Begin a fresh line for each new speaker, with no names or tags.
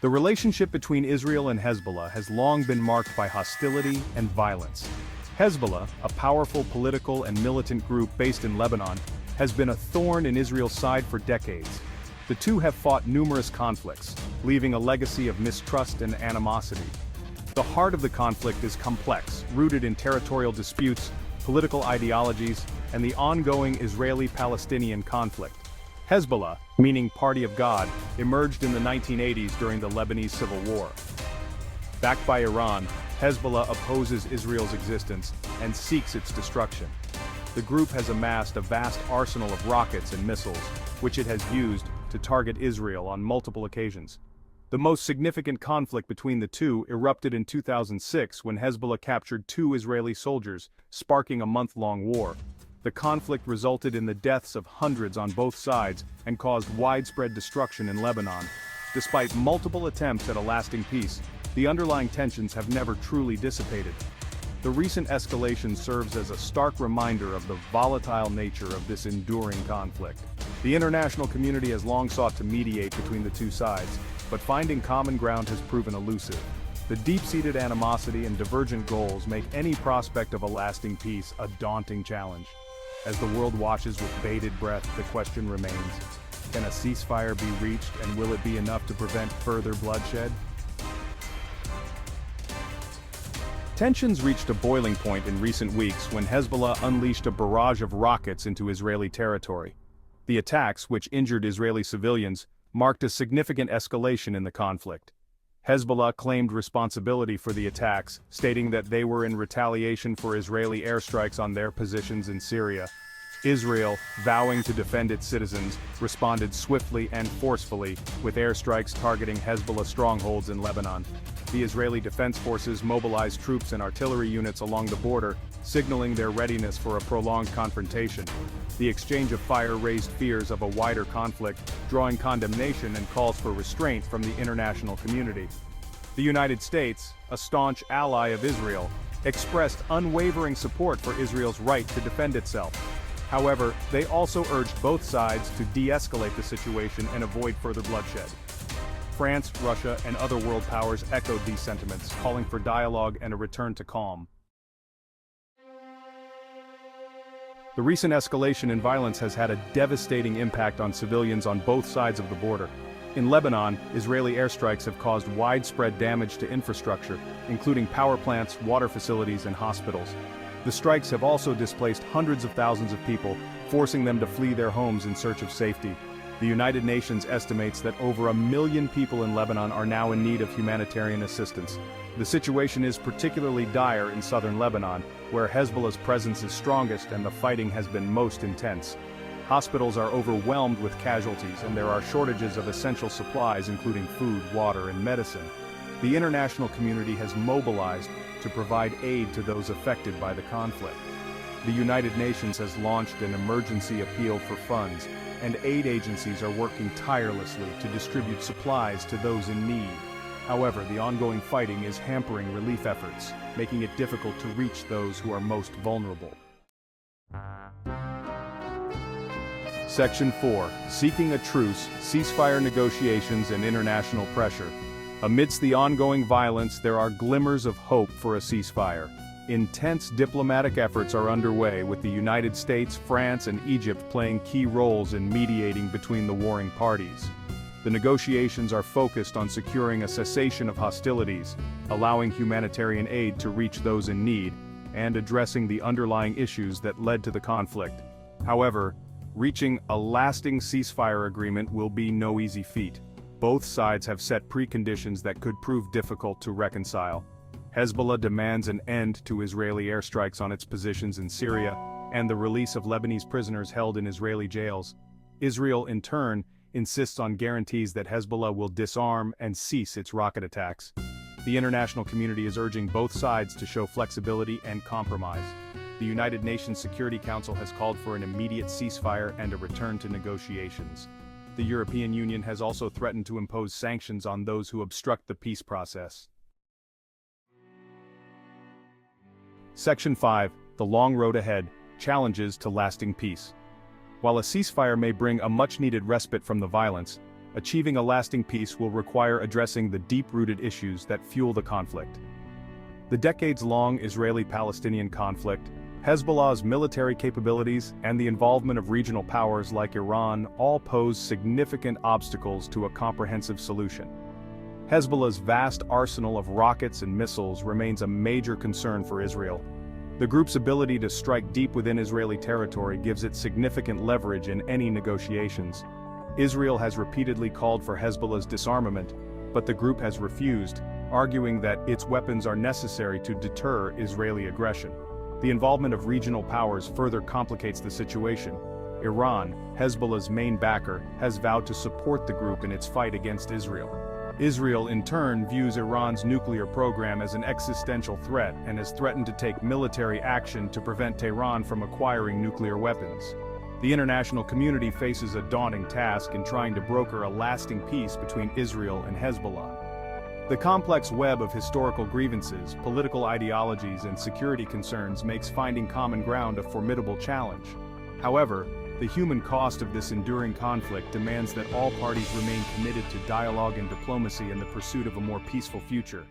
The relationship between Israel and Hezbollah has long been marked by hostility and violence. Hezbollah, a powerful political and militant group based in Lebanon, has been a thorn in Israel's side for decades. The two have fought numerous conflicts, leaving a legacy of mistrust and animosity. The heart of the conflict is complex, rooted in territorial disputes, political ideologies, and the ongoing Israeli-Palestinian conflict. Hezbollah, meaning Party of God, emerged in the 1980s during the Lebanese Civil War. Backed by Iran, Hezbollah opposes Israel's existence and seeks its destruction. The group has amassed a vast arsenal of rockets and missiles, which it has used to target Israel on multiple occasions. The most significant conflict between the two erupted in 2006 when Hezbollah captured 2 Israeli soldiers, sparking a month-long war. The conflict resulted in the deaths of hundreds on both sides and caused widespread destruction in Lebanon. Despite multiple attempts at a lasting peace, the underlying tensions have never truly dissipated. The recent escalation serves as a stark reminder of the volatile nature of this enduring conflict. The international community has long sought to mediate between the two sides, but finding common ground has proven elusive. The deep-seated animosity and divergent goals make any prospect of a lasting peace a daunting challenge. As the world watches with bated breath, the question remains, can a ceasefire be reached, and will it be enough to prevent further bloodshed? Tensions reached a boiling point in recent weeks when Hezbollah unleashed a barrage of rockets into Israeli territory. The attacks, which injured Israeli civilians, marked a significant escalation in the conflict. Hezbollah claimed responsibility for the attacks, stating that they were in retaliation for Israeli airstrikes on their positions in Syria. Israel, vowing to defend its citizens, responded swiftly and forcefully, with airstrikes targeting Hezbollah strongholds in Lebanon. The Israeli Defense Forces mobilized troops and artillery units along the border, signaling their readiness for a prolonged confrontation. The exchange of fire raised fears of a wider conflict, drawing condemnation and calls for restraint from the international community. The United States, a staunch ally of Israel, expressed unwavering support for Israel's right to defend itself. However, they also urged both sides to de-escalate the situation and avoid further bloodshed. France, Russia, and other world powers echoed these sentiments, calling for dialogue and a return to calm. The recent escalation in violence has had a devastating impact on civilians on both sides of the border. In Lebanon, Israeli airstrikes have caused widespread damage to infrastructure, including power plants, water facilities, and hospitals. The strikes have also displaced hundreds of thousands of people, forcing them to flee their homes in search of safety. The United Nations estimates that over 1 million people in Lebanon are now in need of humanitarian assistance. The situation is particularly dire in southern Lebanon, where Hezbollah's presence is strongest and the fighting has been most intense. Hospitals are overwhelmed with casualties, and there are shortages of essential supplies including food, water, and medicine. The international community has mobilized to provide aid to those affected by the conflict. The United Nations has launched an emergency appeal for funds, and aid agencies are working tirelessly to distribute supplies to those in need. However, the ongoing fighting is hampering relief efforts, making it difficult to reach those who are most vulnerable. Section 4. Seeking a truce, ceasefire negotiations and international pressure. Amidst the ongoing violence, there are glimmers of hope for a ceasefire. Intense diplomatic efforts are underway, with the United States, France, and Egypt playing key roles in mediating between the warring parties. The negotiations are focused on securing a cessation of hostilities, allowing humanitarian aid to reach those in need, and addressing the underlying issues that led to the conflict. However, reaching a lasting ceasefire agreement will be no easy feat. Both sides have set preconditions that could prove difficult to reconcile. Hezbollah demands an end to Israeli airstrikes on its positions in Syria, and the release of Lebanese prisoners held in Israeli jails. Israel, in turn, insists on guarantees that Hezbollah will disarm and cease its rocket attacks. The international community is urging both sides to show flexibility and compromise. The United Nations Security Council has called for an immediate ceasefire and a return to negotiations. The European Union has also threatened to impose sanctions on those who obstruct the peace process. Section 5. The long road ahead, challenges to lasting peace. While a ceasefire may bring a much-needed respite from the violence, Achieving a lasting peace will require addressing the deep-rooted issues that fuel the conflict. The decades-long Israeli-Palestinian conflict, Hezbollah's military capabilities, and the involvement of regional powers like Iran all pose significant obstacles to a comprehensive solution. Hezbollah's vast arsenal of rockets and missiles remains a major concern for Israel. The group's ability to strike deep within Israeli territory gives it significant leverage in any negotiations. Israel has repeatedly called for Hezbollah's disarmament, but the group has refused, arguing that its weapons are necessary to deter Israeli aggression. The involvement of regional powers further complicates the situation. Iran, Hezbollah's main backer, has vowed to support the group in its fight against Israel. Israel, in turn, views Iran's nuclear program as an existential threat and has threatened to take military action to prevent Tehran from acquiring nuclear weapons. The international community faces a daunting task in trying to broker a lasting peace between Israel and Hezbollah. The complex web of historical grievances, political ideologies, and security concerns makes finding common ground a formidable challenge. However, the human cost of this enduring conflict demands that all parties remain committed to dialogue and diplomacy in the pursuit of a more peaceful future.